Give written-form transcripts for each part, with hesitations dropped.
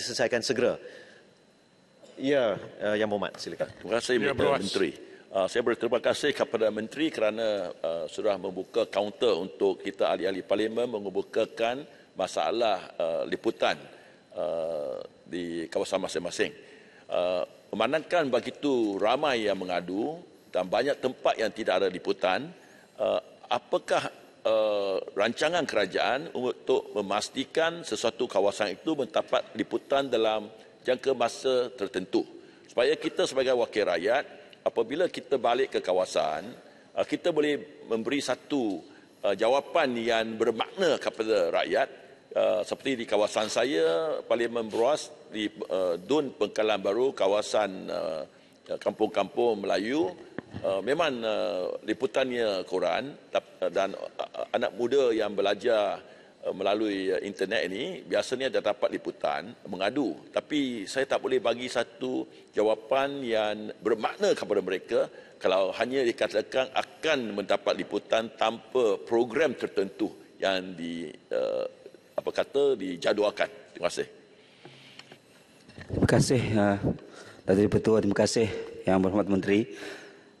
diselesaikan segera. Ya, Yang Berhormat, silakan. Terima kasih, Menteri. Saya berterima kasih kepada Menteri kerana sudah membuka kaunter untuk kita ahli-ahli Parlimen mengemukakan masalah liputan di kawasan masing-masing. Memandangkan begitu ramai yang mengadu dan banyak tempat yang tidak ada liputan, apakah rancangan kerajaan untuk memastikan sesuatu kawasan itu mendapat liputan dalam jangka masa tertentu, supaya kita sebagai wakil rakyat, apabila kita balik ke kawasan, kita boleh memberi satu jawapan yang bermakna kepada rakyat. Seperti di kawasan saya, Parlimen Beruas, di Dun Pengkalan Baru, kawasan kampung-kampung Melayu, memang liputannya koran dan anak muda yang belajar melalui internet ini biasanya dah dapat liputan mengadu, tapi saya tak boleh bagi satu jawapan yang bermakna kepada mereka kalau hanya dikatakan akan mendapat liputan tanpa program tertentu yang dijadualkan. Terima kasih. Terima kasih Datuk Ketua, terima kasih Yang Berhormat Menteri.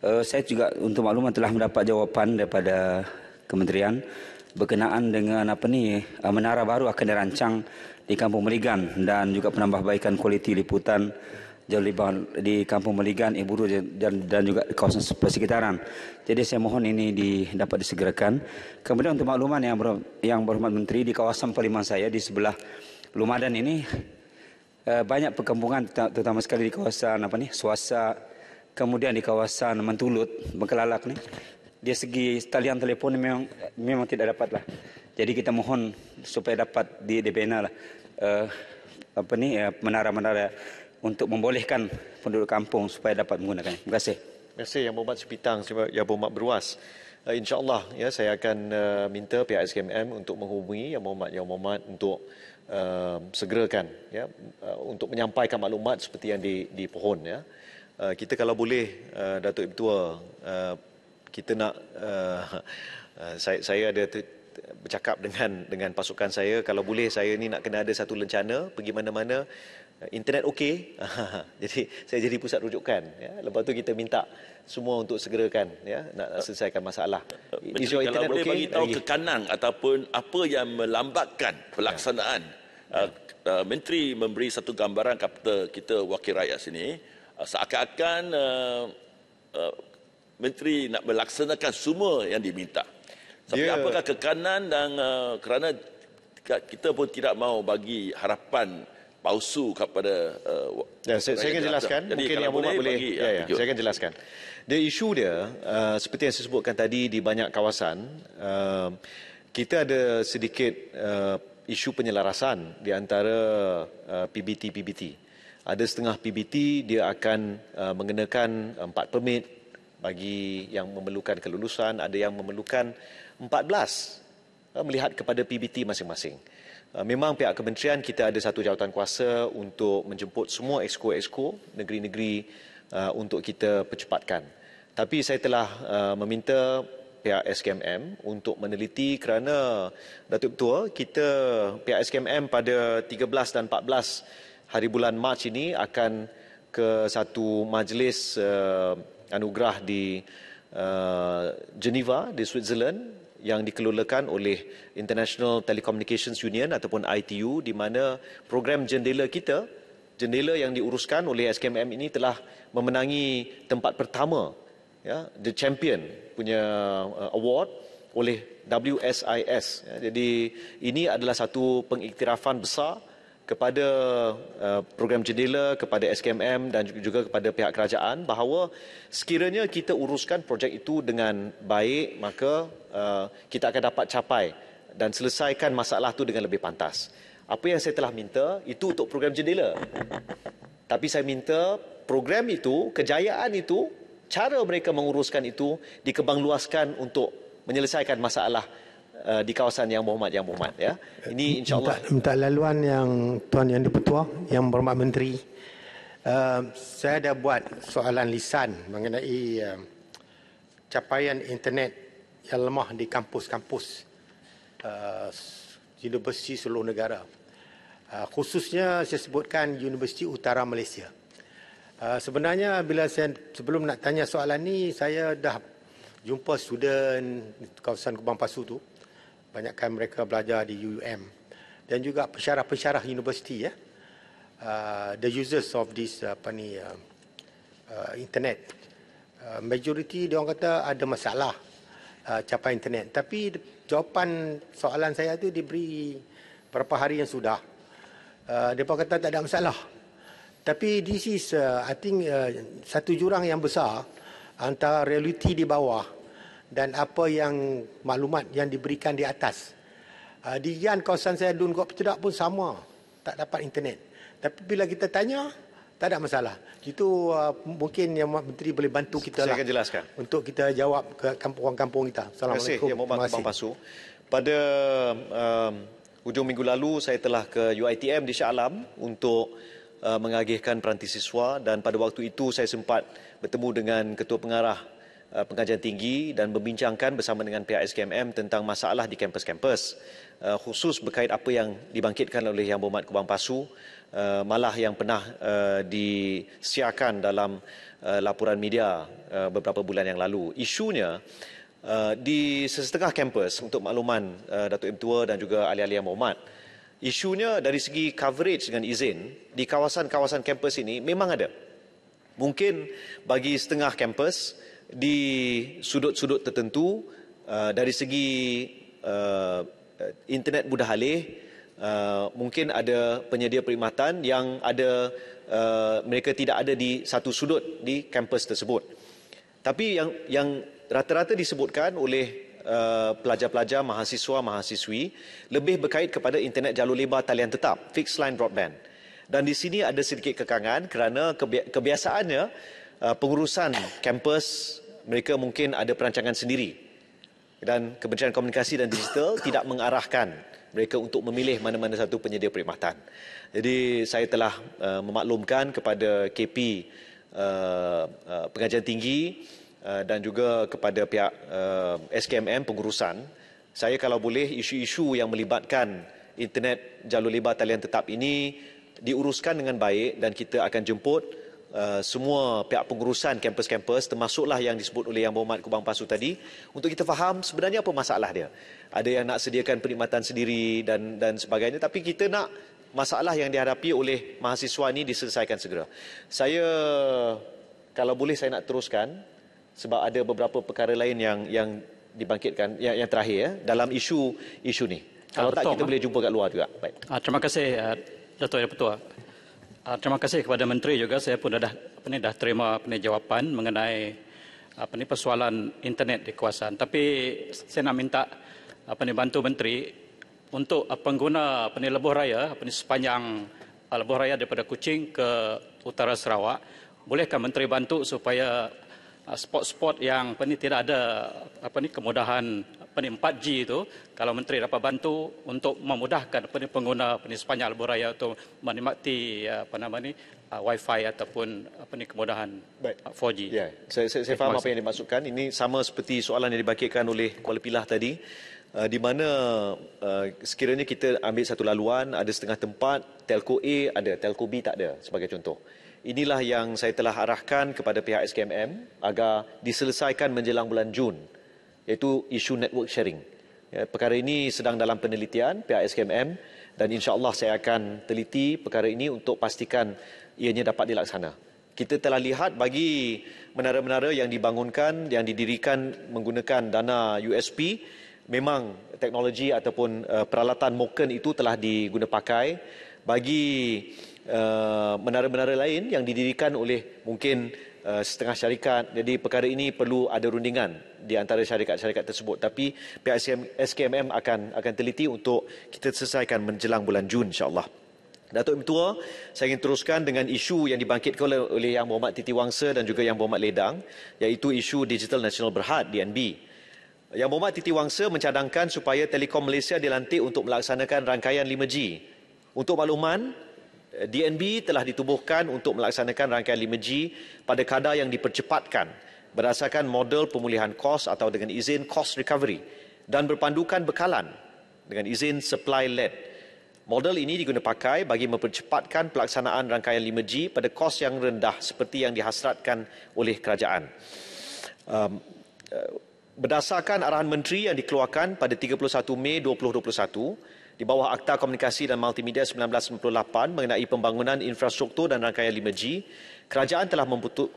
Saya juga untuk makluman telah mendapat jawapan daripada Kementerian berkenaan dengan menara baru akan dirancang di Kampung Meligan dan juga penambahbaikan kualiti liputan di Kampung Meligan, Iburu dan juga kawasan persekitaran. Jadi saya mohon ini dapat disegerakan. Kemudian untuk makluman Yang Berhormat Menteri, di kawasan Parlimen saya di sebelah Lumadan ini banyak perkampungan, terutama sekali di kawasan Suasa, kemudian di kawasan Mentulut, Bengkelalak ni. Dia segi talian telefon memang tidak dapat lah. Jadi kita mohon supaya dapat dibina lah menara-menara untuk membolehkan penduduk kampung supaya dapat menggunakannya. Terima kasih. Terima kasih Yang Berhormat Sepitang, Yang Berhormat Beruas. InsyaAllah saya akan minta pihak SKMM untuk menghubungi Yang Berhormat untuk segerakan untuk menyampaikan maklumat seperti yang dipohon. Kita kalau boleh, Datuk Ibu Ketua, kita nak saya ada bercakap dengan pasukan saya, kalau boleh saya ni nak kena ada satu lencana pergi mana-mana, internet okey. Jadi saya jadi pusat rujukan. Lepas tu kita minta semua untuk segerakan nak selesaikan masalah. Menteri, kalau boleh bagi tahu kekanan ataupun apa yang melambatkan pelaksanaan. Menteri memberi satu gambaran kepada kita wakil rakyat sini, seakan-akan Menteri nak melaksanakan semua yang diminta. Tapi apakah kekanan dan kerana kita pun tidak mahu bagi harapan palsu kepada saya akan jelaskan. Jadi mungkin Yang Berhormat boleh saya akan jelaskan. Isu dia seperti yang saya sebutkan tadi, di banyak kawasan kita ada sedikit isu penyelarasan di antara PBT. Ada setengah PBT dia akan mengenakan 4 permit bagi yang memerlukan kelulusan, ada yang memerlukan 14 melihat kepada PBT masing-masing. Memang pihak kementerian kita ada satu jawatan kuasa untuk menjemput semua exco negeri-negeri untuk kita percepatkan. Tapi saya telah meminta pihak SKMM untuk meneliti kerana Datuk Ketua, pihak SKMM pada 13 dan 14 hari bulan Mac ini akan ke satu majlis anugerah di Geneva di Switzerland yang dikelolakan oleh International Telecommunications Union ataupun ITU, di mana program jendela yang diuruskan oleh SKMM ini telah memenangi tempat pertama, the champion punya award oleh WSIS. Jadi ini adalah satu pengiktirafan besar kepada program jendela, kepada SKMM dan juga kepada pihak kerajaan bahawa sekiranya kita uruskan projek itu dengan baik, maka kita akan dapat capai dan selesaikan masalah itu dengan lebih pantas. Apa yang saya telah minta itu untuk program jendela. Tapi saya minta program itu, kejayaan itu, cara mereka menguruskan itu dikembangluaskan untuk menyelesaikan masalah di kawasan Yang Berhormat. Ini insya-Allah. Minta laluan Tuan Yang Di-Pertua, Yang Berhormat Menteri. Saya ada buat soalan lisan mengenai capaian internet yang lemah di kampus-kampus universiti seluruh negara. Khususnya saya sebutkan Universiti Utara Malaysia. Sebenarnya bila saya sebelum nak tanya soalan ni, saya dah jumpa student kawasan Kubang Pasu tu. Banyakkan mereka belajar di UUM dan juga pensyarah-pensyarah universiti ya. The users of this internet. Majority dia orang kata ada masalah capai internet. Tapi jawapan soalan saya tu diberi beberapa hari yang sudah. Mereka kata tak ada masalah. Tapi this is I think satu jurang yang besar antara realiti di bawah dan apa yang maklumat yang diberikan di atas. Di Yan kawasan saya Dun Kok Petedak pun sama, tak dapat internet. Tapi bila kita tanya, tak ada masalah. Itu mungkin Yang Menteri boleh bantu kita Saya akan jelaskan untuk kita jawab ke kampung-kampung kita. Assalamualaikum. Terima kasih, Yang Mohd Kubang Pasu. Pada hujung minggu lalu, saya telah ke UiTM di Shah Alam untuk mengagihkan peranti siswa dan pada waktu itu saya sempat bertemu dengan Ketua Pengarah Pengajian Tinggi dan membincangkan bersama dengan pihak SKMM tentang masalah di kampus-kampus. Khusus berkait apa yang dibangkitkan oleh Yang Berhormat Kubang Pasu, malah yang pernah disiarkan dalam laporan media beberapa bulan yang lalu. Isunya, di sesetengah kampus, untuk makluman Datuk M. Tua dan juga ahli-ahli Yang Berhormat, isunya dari segi coverage dengan izin di kawasan-kawasan kampus ini memang ada. Mungkin bagi setengah kampus di sudut-sudut tertentu dari segi internet mudah alih, mungkin ada penyedia perkhidmatan yang ada mereka tidak ada di satu sudut di kampus tersebut. Tapi yang rata-rata disebutkan oleh pelajar-pelajar, mahasiswa-mahasiswi lebih berkait kepada internet jalur lebar talian tetap, fixed line broadband. Dan di sini ada sedikit kekangan kerana kebiasaannya pengurusan kampus mereka mungkin ada perancangan sendiri. Dan Kementerian Komunikasi dan Digital tidak mengarahkan mereka untuk memilih mana-mana satu penyedia perkhidmatan. Jadi saya telah memaklumkan kepada KP Pengajian Tinggi dan juga kepada pihak SKMM pengurusan, saya kalau boleh isu-isu yang melibatkan internet jalur lebar talian tetap ini diuruskan dengan baik dan kita akan jemput semua pihak pengurusan kampus-kampus termasuklah yang disebut oleh Yang Berhormat Kubang Pasu tadi untuk kita faham sebenarnya apa masalah dia. Ada yang nak sediakan perkhidmatan sendiri dan sebagainya, tapi kita nak masalah yang dihadapi oleh mahasiswa ini diselesaikan segera. Saya kalau boleh saya nak teruskan sebab ada beberapa perkara lain yang dibangkitkan yang terakhir ya, dalam isu ni. Kalau tak kita boleh jumpa kat luar juga. Baik. Terima kasih Datuk Yang Pertua. Terima kasih kepada Menteri juga. Saya pun dah terima jawapan mengenai persoalan internet di kawasan. Tapi saya nak minta bantu Menteri untuk pengguna lebuh raya sepanjang lebuh raya daripada Kuching ke utara Sarawak. Bolehkah Menteri bantu supaya spot-spot yang tidak ada kemudahan 4G itu, kalau Menteri dapat bantu untuk memudahkan pengguna sepanjang lebuh raya untuk menikmati Wi-Fi ataupun kemudahan 4G. Ya, saya faham apa yang dimaksudkan. Ini sama seperti soalan yang dibangkitkan oleh Kuala Pilah tadi, di mana sekiranya kita ambil satu laluan, ada setengah tempat telco A ada, telco B tak ada sebagai contoh. Inilah yang saya telah arahkan kepada pihak SKMM agar diselesaikan menjelang bulan Jun, iaitu isu network sharing. Ya, perkara ini sedang dalam penelitian pihak SKMM dan insya-Allah saya akan teliti perkara ini untuk pastikan ianya dapat dilaksana. Kita telah lihat bagi menara-menara yang dibangunkan, yang didirikan menggunakan dana USP, memang teknologi ataupun peralatan MOCN itu telah diguna pakai. Bagi menara-menara lain yang didirikan oleh mungkin setengah syarikat, jadi perkara ini perlu ada rundingan di antara syarikat-syarikat tersebut. Tapi pihak SKMM akan teliti untuk kita selesaikan menjelang bulan Jun insya-Allah. Datuk M. Tua, saya ingin teruskan dengan isu yang dibangkitkan oleh Yang Berhormat Titi Wangsa dan juga Yang Berhormat Ledang, iaitu isu Digital National Berhad DNB. Yang Berhormat Titi Wangsa mencadangkan supaya Telekom Malaysia dilantik untuk melaksanakan rangkaian 5G. Untuk makluman, DNB telah ditubuhkan untuk melaksanakan rangkaian 5G pada kadar yang dipercepatkan berdasarkan model pemulihan kos atau dengan izin cost recovery dan berpandukan bekalan dengan izin supply led. Model ini diguna pakai bagi mempercepatkan pelaksanaan rangkaian 5G pada kos yang rendah seperti yang dihasratkan oleh kerajaan. Berdasarkan arahan menteri yang dikeluarkan pada 31 Mei 2021 di bawah Akta Komunikasi dan Multimedia 1998 mengenai pembangunan infrastruktur dan rangkaian 5G, kerajaan telah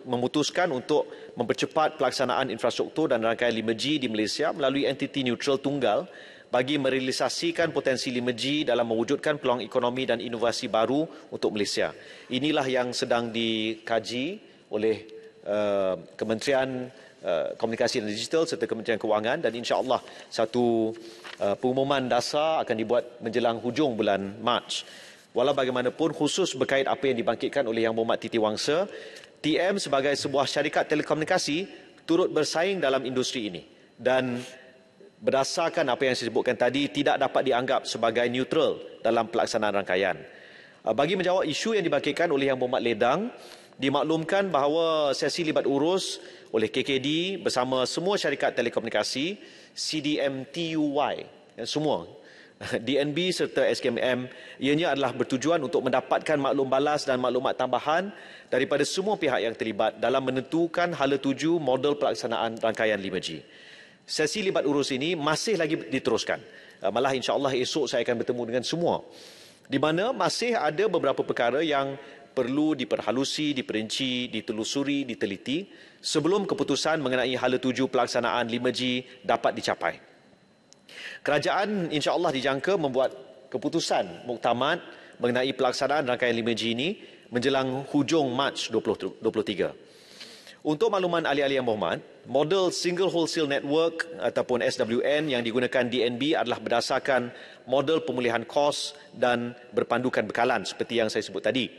memutuskan untuk mempercepat pelaksanaan infrastruktur dan rangkaian 5G di Malaysia melalui entiti neutral tunggal bagi merealisasikan potensi 5G dalam mewujudkan peluang ekonomi dan inovasi baru untuk Malaysia. Inilah yang sedang dikaji oleh Kementerian Komunikasi dan Digital serta Kementerian Kewangan, dan insya-Allah satu pengumuman dasar akan dibuat menjelang hujung bulan Mac. Walau bagaimanapun, khusus berkait apa yang dibangkitkan oleh Yang Berhormat Titi Wangsa, TM sebagai sebuah syarikat telekomunikasi turut bersaing dalam industri ini dan berdasarkan apa yang saya sebutkan tadi tidak dapat dianggap sebagai neutral dalam pelaksanaan rangkaian. Bagi menjawab isu yang dibangkitkan oleh Yang Berhormat Ledang, dimaklumkan bahawa sesi libat urus oleh KKD bersama semua syarikat telekomunikasi, CDM TUY, semua, DNB serta SKMM, ianya adalah bertujuan untuk mendapatkan maklum balas dan maklumat tambahan daripada semua pihak yang terlibat dalam menentukan hala tuju model pelaksanaan rangkaian 5G. Sesi libat urus ini masih lagi diteruskan. Malah insya-Allah esok saya akan bertemu dengan semua, di mana masih ada beberapa perkara yang perlu diperhalusi, diperinci, ditelusuri, diteliti sebelum keputusan mengenai hala tuju pelaksanaan 5G dapat dicapai. Kerajaan insya-Allah dijangka membuat keputusan muktamad mengenai pelaksanaan rangkaian 5G ini menjelang hujung Mac 2023. Untuk makluman ahli-ahli yang berhormat, model Single Wholesale Network ataupun SWN yang digunakan DNB adalah berdasarkan model pemulihan kos dan berpandukan bekalan seperti yang saya sebut tadi.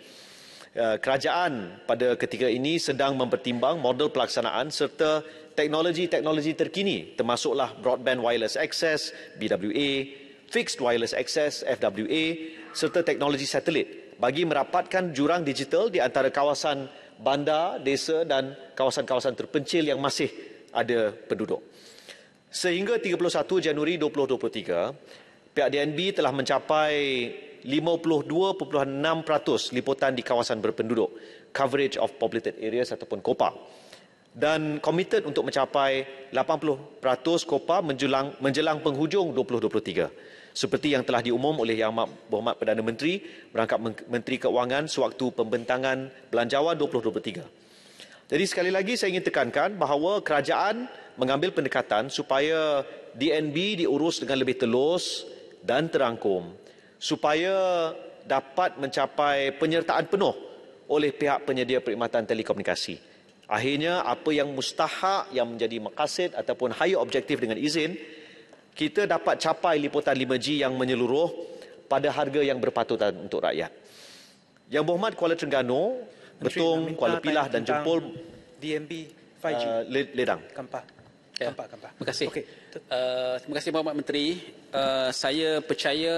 Kerajaan pada ketika ini sedang mempertimbang model pelaksanaan serta teknologi-teknologi terkini termasuklah Broadband Wireless Access, BWA, Fixed Wireless Access, FWA, serta teknologi satelit bagi merapatkan jurang digital di antara kawasan bandar, desa dan kawasan-kawasan terpencil yang masih ada penduduk. Sehingga 31 Januari 2023, pihak DNB telah mencapai 52.6% liputan di kawasan berpenduduk, coverage of populated areas ataupun COPA, dan komited untuk mencapai 80% COPA menjelang penghujung 2023 seperti yang telah diumum oleh Yang Berhormat Perdana Menteri berangkap Menteri Keuangan sewaktu pembentangan Belanjawan 2023. Jadi sekali lagi saya ingin tekankan bahawa kerajaan mengambil pendekatan supaya DNB diurus dengan lebih telus dan terangkum supaya dapat mencapai penyertaan penuh oleh pihak penyedia perkhidmatan telekomunikasi. Akhirnya apa yang mustahak, yang menjadi maqasid ataupun higher objektif dengan izin, kita dapat capai liputan 5G yang menyeluruh pada harga yang berpatutan untuk rakyat. Yang Berhormat Kuala Terengganu, Betung, Kuala Pilah dan Jempol DNB 5G Ledang. Kampar. Ya. Terima kasih. Okay. Terima kasih Bapak Menteri. Saya percaya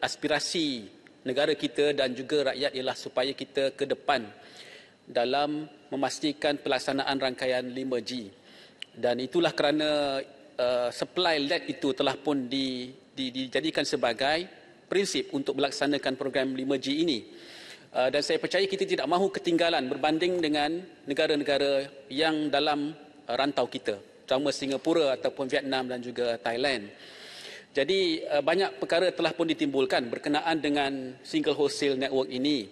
aspirasi negara kita dan juga rakyat ialah supaya kita ke depan dalam memastikan pelaksanaan rangkaian 5G. Dan itulah kerana supply LED itu telah pun dijadikan sebagai prinsip untuk melaksanakan program 5G ini. Dan saya percaya kita tidak mahu ketinggalan berbanding dengan negara-negara yang dalam rantau kita, terutama Singapura ataupun Vietnam dan juga Thailand. Jadi banyak perkara telah pun ditimbulkan berkenaan dengan single wholesale network ini.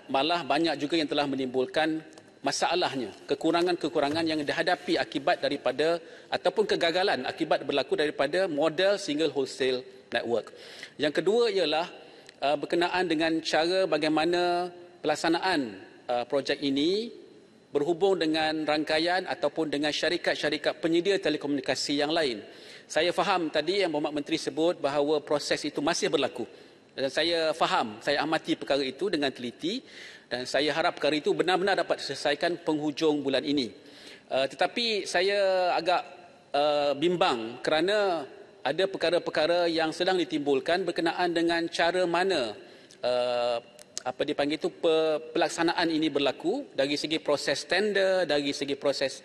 Malah banyak juga yang telah menimbulkan masalahnya, kekurangan-kekurangan yang dihadapi akibat daripada ataupun kegagalan akibat berlaku daripada model single wholesale network. Yang kedua ialah berkenaan dengan cara bagaimana pelaksanaan projek ini berhubung dengan rangkaian ataupun dengan syarikat-syarikat penyedia telekomunikasi yang lain. Saya faham tadi yang Berhormat Menteri sebut bahawa proses itu masih berlaku. Dan saya faham, saya amati perkara itu dengan teliti dan saya harap perkara itu benar-benar dapat diselesaikan penghujung bulan ini. Tetapi saya agak bimbang kerana ada perkara-perkara yang sedang ditimbulkan berkenaan dengan cara mana pelaksanaan ini berlaku dari segi proses tender, dari segi proses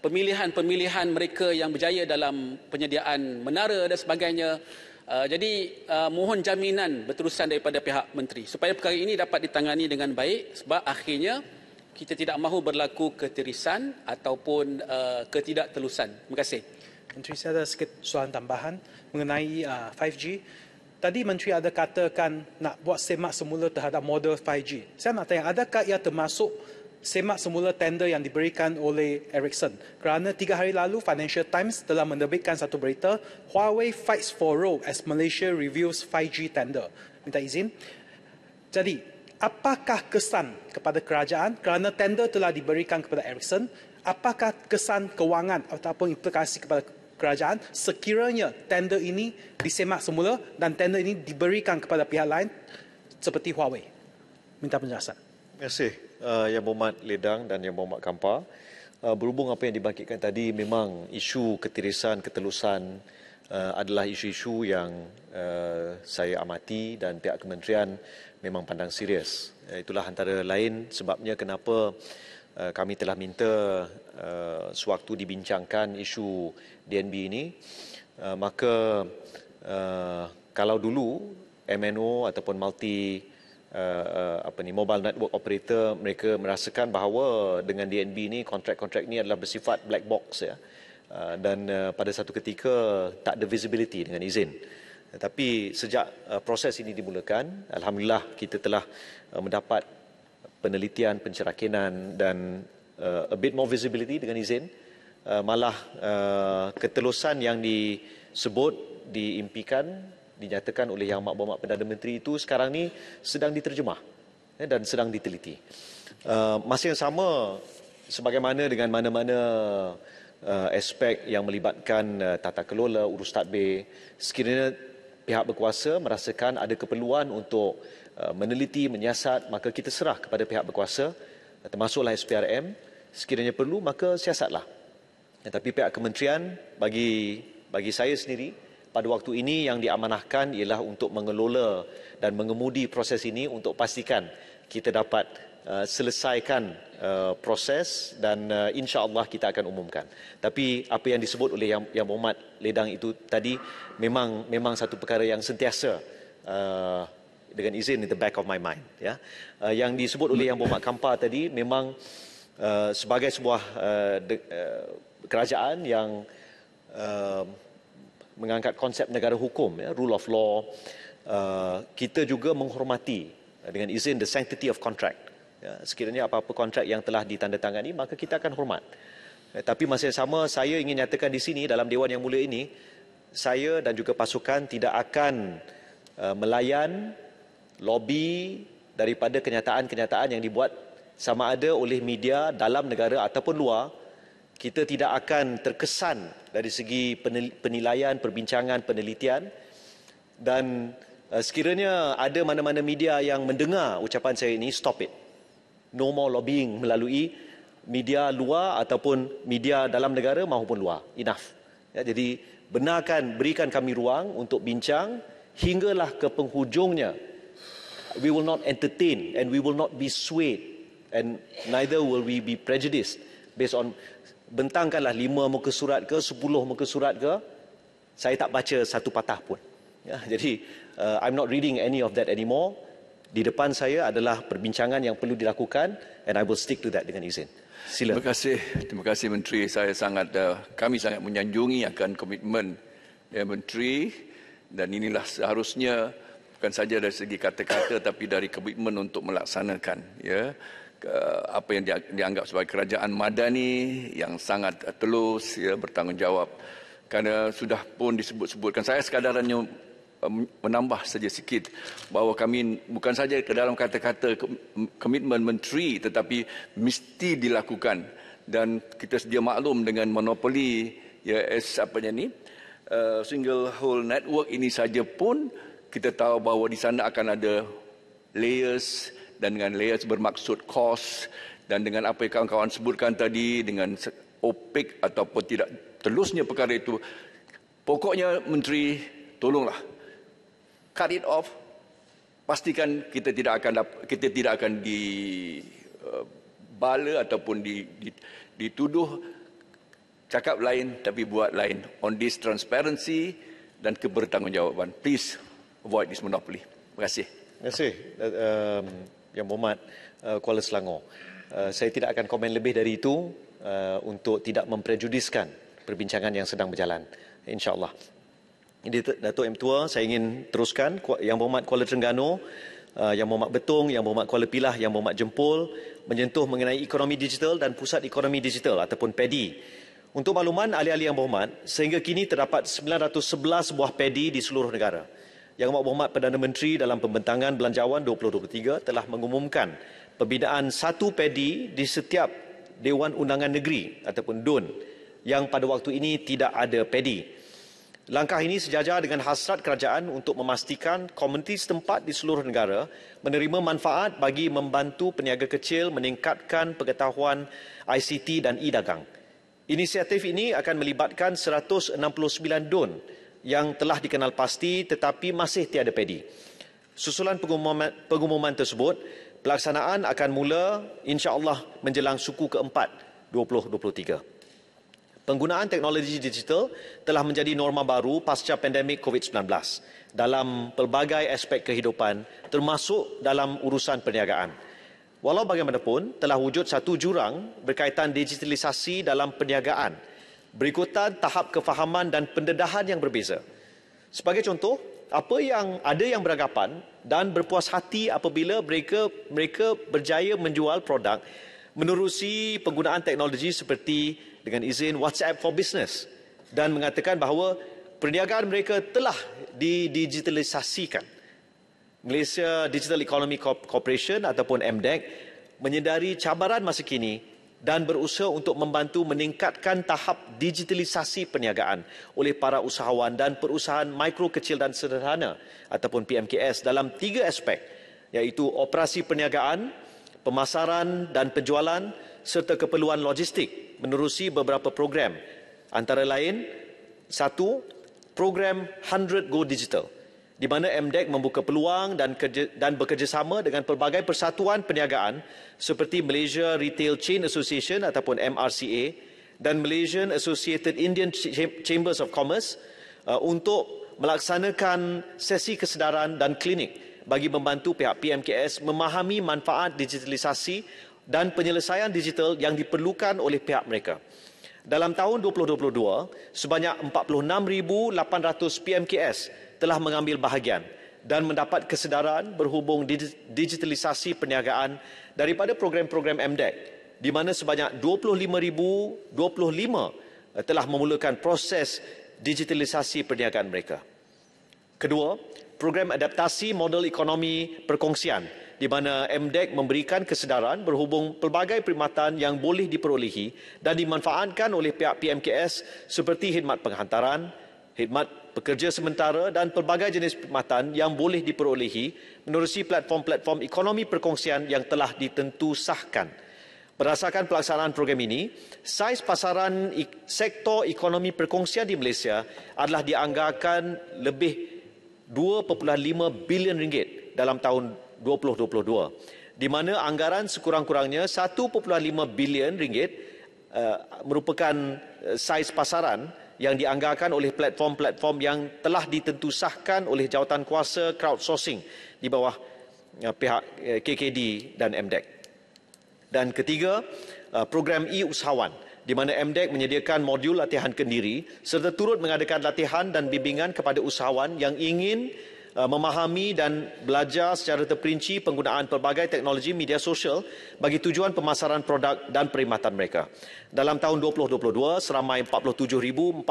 pemilihan mereka yang berjaya dalam penyediaan menara dan sebagainya. Jadi mohon jaminan berterusan daripada pihak menteri supaya perkara ini dapat ditangani dengan baik, sebab akhirnya kita tidak mahu berlaku ketirisan ataupun ketidaktelusan. Terima kasih. Menteri, saya ada sikit soalan tambahan mengenai 5G. Tadi Menteri ada katakan nak buat semak semula terhadap model 5G. Saya nak tanya, adakah ia termasuk semak semula tender yang diberikan oleh Ericsson? Kerana 3 hari lalu Financial Times telah menerbitkan satu berita, Huawei fights for role as Malaysia reviews 5G tender. Minta izin. Jadi, apakah kesan kepada kerajaan kerana tender telah diberikan kepada Ericsson? Apakah kesan kewangan ataupun implikasi kepada kerajaan sekiranya tender ini disemak semula dan tender ini diberikan kepada pihak lain seperti Huawei? Minta penjelasan. Terima kasih Yang Berhormat Ledang dan Yang Berhormat Kampar. Berhubung apa yang dibangkitkan tadi, memang isu ketirisan, ketelusan adalah isu-isu yang saya amati dan pihak kementerian memang pandang serius. Itulah antara lain sebabnya kenapa kami telah minta sewaktu dibincangkan isu DNB ini, maka kalau dulu MNO ataupun mobile network operator, mereka merasakan bahawa dengan DNB ini kontrak-kontrak ini adalah bersifat black box ya, dan pada satu ketika tak ada visibility dengan izin. Tapi sejak proses ini dimulakan, alhamdulillah kita telah mendapat penelitian, pencerakinan dan a bit more visibility dengan izin. Malah ketelusan yang disebut, diimpikan, dinyatakan oleh Yang Amat Berhormat Perdana Menteri itu sekarang ni sedang diterjemah dan sedang diteliti. Masa yang sama, sebagaimana dengan mana-mana aspek yang melibatkan tata kelola, urus tadbir, sekiranya pihak berkuasa merasakan ada keperluan untuk meneliti, menyiasat, maka kita serah kepada pihak berkuasa, termasuklah SPRM. Sekiranya perlu, maka siasatlah. Tapi pihak kementerian, bagi saya sendiri, pada waktu ini yang diamanahkan ialah untuk mengelola dan mengemudi proses ini untuk pastikan kita dapat selesaikan proses dan insya-Allah kita akan umumkan. Tapi apa yang disebut oleh Yang Berhormat Ledang itu tadi memang satu perkara yang sentiasa dengan izin in the back of my mind ya. Yang disebut oleh Yang Berhormat Kampar tadi memang sebagai sebuah kerajaan yang mengangkat konsep negara hukum, ya, rule of law, kita juga menghormati dengan izin the sanctity of contract. Ya, sekiranya apa-apa kontrak yang telah ditandatangani, maka kita akan hormat. Tapi masa yang sama, saya ingin nyatakan di sini dalam Dewan Yang Mulia ini, saya dan juga pasukan tidak akan melayan lobby daripada kenyataan-kenyataan yang dibuat sama ada oleh media dalam negara ataupun luar. Kita tidak akan terkesan dari segi penilaian, perbincangan, penelitian, dan sekiranya ada mana-mana media yang mendengar ucapan saya ini, stop it. No more lobbying melalui media luar ataupun media dalam negara maupun luar. Enough. Ya, jadi berikan kami ruang untuk bincang hinggalah ke penghujungnya. We will not entertain and we will not be swayed and neither will we be prejudiced based on bentangkanlah 5 muka surat ke 10 muka surat ke, saya tak baca satu patah pun. Ya, jadi I'm not reading any of that anymore. Di depan saya adalah perbincangan yang perlu dilakukan and I will stick to that dengan izin. Sila. Terima kasih Menteri. Kami sangat menyanjungi akan komitmen Menteri, dan inilah seharusnya bukan saja dari segi kata-kata tapi dari komitmen untuk melaksanakan ya apa yang dianggap sebagai kerajaan madani yang sangat telus ya, bertanggungjawab. Kerana sudah pun disebut-sebutkan, saya sekadar hanya menambah saja sikit bahawa kami bukan saja ke dalam kata-kata komitmen menteri tetapi mesti dilakukan, dan kita sedia maklum dengan monopoli ya single whole network ini saja pun kita tahu bahawa di sana akan ada layers, dan dengan layers bermaksud cost, dan dengan apa yang kawan-kawan sebutkan tadi dengan opik ataupun tidak telusnya perkara itu, pokoknya Menteri tolonglah cut it off, pastikan kita tidak akan dibala ataupun dituduh cakap lain tapi buat lain. On this transparency dan kebertanggungjawaban. Please avoid this monopoly. Terima kasih. Terima kasih Yang Berhormat Kuala Selangor. Saya tidak akan komen lebih dari itu untuk tidak memprejudiskan perbincangan yang sedang berjalan. InsyaAllah. Datuk M. Tua, saya ingin teruskan. Yang Berhormat Kuala Terengganu, Yang Berhormat Betong, Yang Berhormat Kuala Pilah, Yang Berhormat Jempol menyentuh mengenai ekonomi digital dan pusat ekonomi digital ataupun PADI. Untuk makluman ahli-ahli Yang Berhormat, sehingga kini terdapat 911 buah PADI di seluruh negara. Yang Berhormat Perdana Menteri dalam pembentangan Belanjawan 2023 telah mengumumkan pembinaan satu PADI di setiap Dewan Undangan Negeri ataupun DUN yang pada waktu ini tidak ada PADI. Langkah ini sejajar dengan hasrat kerajaan untuk memastikan komuniti setempat di seluruh negara menerima manfaat bagi membantu peniaga kecil meningkatkan pengetahuan ICT dan e-dagang. Inisiatif ini akan melibatkan 169 DUN yang telah dikenal pasti tetapi masih tiada PADI. Susulan pengumuman tersebut, pelaksanaan akan mula insya-Allah menjelang suku keempat 2023. Penggunaan teknologi digital telah menjadi norma baru pasca pandemik COVID-19 dalam pelbagai aspek kehidupan termasuk dalam urusan perniagaan. Walau bagaimanapun, telah wujud satu jurang berkaitan digitalisasi dalam perniagaan berikutan tahap kefahaman dan pendedahan yang berbeza. Sebagai contoh, ada yang beranggapan dan berpuas hati apabila mereka berjaya menjual produk menerusi penggunaan teknologi seperti dengan izin WhatsApp for Business dan mengatakan bahawa perniagaan mereka telah didigitalisasikan. Malaysia Digital Economy Corporation ataupun MDEC menyedari cabaran masa kini dan berusaha untuk membantu meningkatkan tahap digitalisasi perniagaan oleh para usahawan dan perusahaan mikro, kecil dan sederhana ataupun PMKS dalam 3 aspek, iaitu operasi perniagaan, pemasaran dan penjualan serta keperluan logistik menerusi beberapa program. Antara lain, 1. Program 100 Go Digital, di mana MDEC membuka peluang dan bekerjasama dengan pelbagai persatuan perniagaan seperti Malaysia Retail Chain Association ataupun MRCA dan Malaysian Associated Indian Chambers of Commerce untuk melaksanakan sesi kesedaran dan klinik bagi membantu pihak PMKS memahami manfaat digitalisasi dan penyelesaian digital yang diperlukan oleh pihak mereka. Dalam tahun 2022, sebanyak 46,800 PMKS telah mengambil bahagian dan mendapat kesedaran berhubung digitalisasi perniagaan daripada program-program MDEC, di mana sebanyak 25,025 telah memulakan proses digitalisasi perniagaan mereka. Kedua, program adaptasi model ekonomi perkongsian, di mana MDEC memberikan kesedaran berhubung pelbagai perkhidmatan yang boleh diperolehi dan dimanfaatkan oleh pihak PMKS seperti khidmat penghantaran, khidmat pekerja sementara dan pelbagai jenis perkhidmatan yang boleh diperolehi menerusi platform-platform ekonomi perkongsian yang telah ditentusahkan. Berdasarkan pelaksanaan program ini, saiz pasaran sektor ekonomi perkongsian di Malaysia adalah dianggarkan lebih 2.5 bilion ringgit dalam tahun 2022, di mana anggaran sekurang-kurangnya 1.5 bilion ringgit merupakan saiz pasaran yang dianggarkan oleh platform-platform yang telah ditentusahkan oleh jawatankuasa crowdsourcing di bawah pihak KKD dan MDEC. Dan ketiga, program e-usahawan, di mana MDEC menyediakan modul latihan kendiri serta turut mengadakan latihan dan bimbingan kepada usahawan yang ingin memahami dan belajar secara terperinci penggunaan pelbagai teknologi media sosial bagi tujuan pemasaran produk dan perkhidmatan mereka. Dalam tahun 2022, seramai 47,469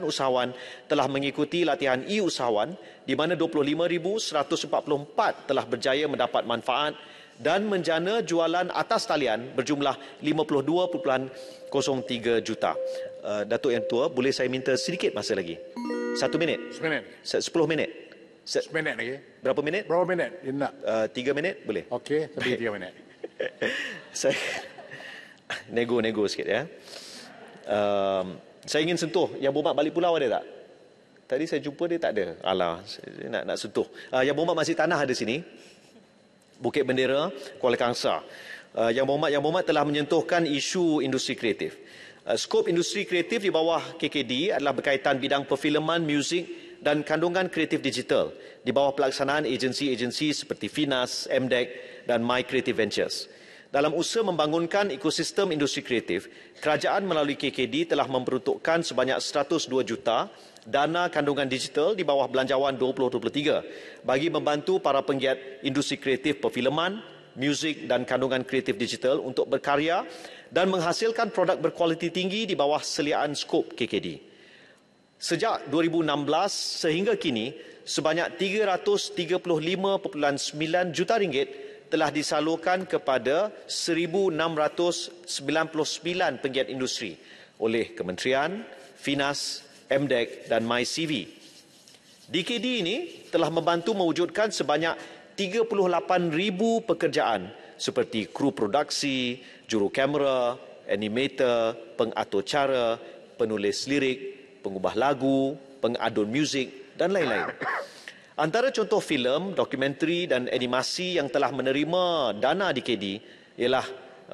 usahawan telah mengikuti latihan e-usahawan, di mana 25,144 telah berjaya mendapat manfaat dan menjana jualan atas talian berjumlah 52.03 juta. Datuk Yang Tua, boleh saya minta sedikit masa lagi? 1 minit? 10 minit? 10 minit lagi. Berapa minit? Berapa minit dia nak? 3 minit boleh? Okey, lebih 3 minit. Saya nego sikit ya. Saya ingin sentuh Yang Berhormat balik pulau ada tak? Tadi saya jumpa dia tak ada. Alah, saya nak sentuh. Yang Berhormat masih tanah ada sini. Bukit Bendera, Kuala Kangsar. Yang Berhormat telah menyentuhkan isu industri kreatif. Skop industri kreatif di bawah KKD adalah berkaitan bidang perfilman, muzik dan kandungan kreatif digital di bawah pelaksanaan agensi-agensi seperti Finas, MDEC dan My Creative Ventures. Dalam usaha membangunkan ekosistem industri kreatif, kerajaan melalui KKD telah memperuntukkan sebanyak 102 juta dana kandungan digital di bawah Belanjawan 2023 bagi membantu para penggiat industri kreatif perfilman, muzik dan kandungan kreatif digital untuk berkarya dan menghasilkan produk berkualiti tinggi di bawah seliaan skop KKD. Sejak 2016 sehingga kini, sebanyak 335.9 juta ringgit telah disalurkan kepada 1,699 penggiat industri oleh Kementerian, Finas, MDEC dan MyCV. DKD ini telah membantu mewujudkan sebanyak 38,000 pekerjaan seperti kru produksi, juru kamera, animator, pengatur cara, penulis lirik, pengubah lagu, pengadun muzik dan lain-lain. Antara contoh filem, dokumentari dan animasi yang telah menerima dana DKD ialah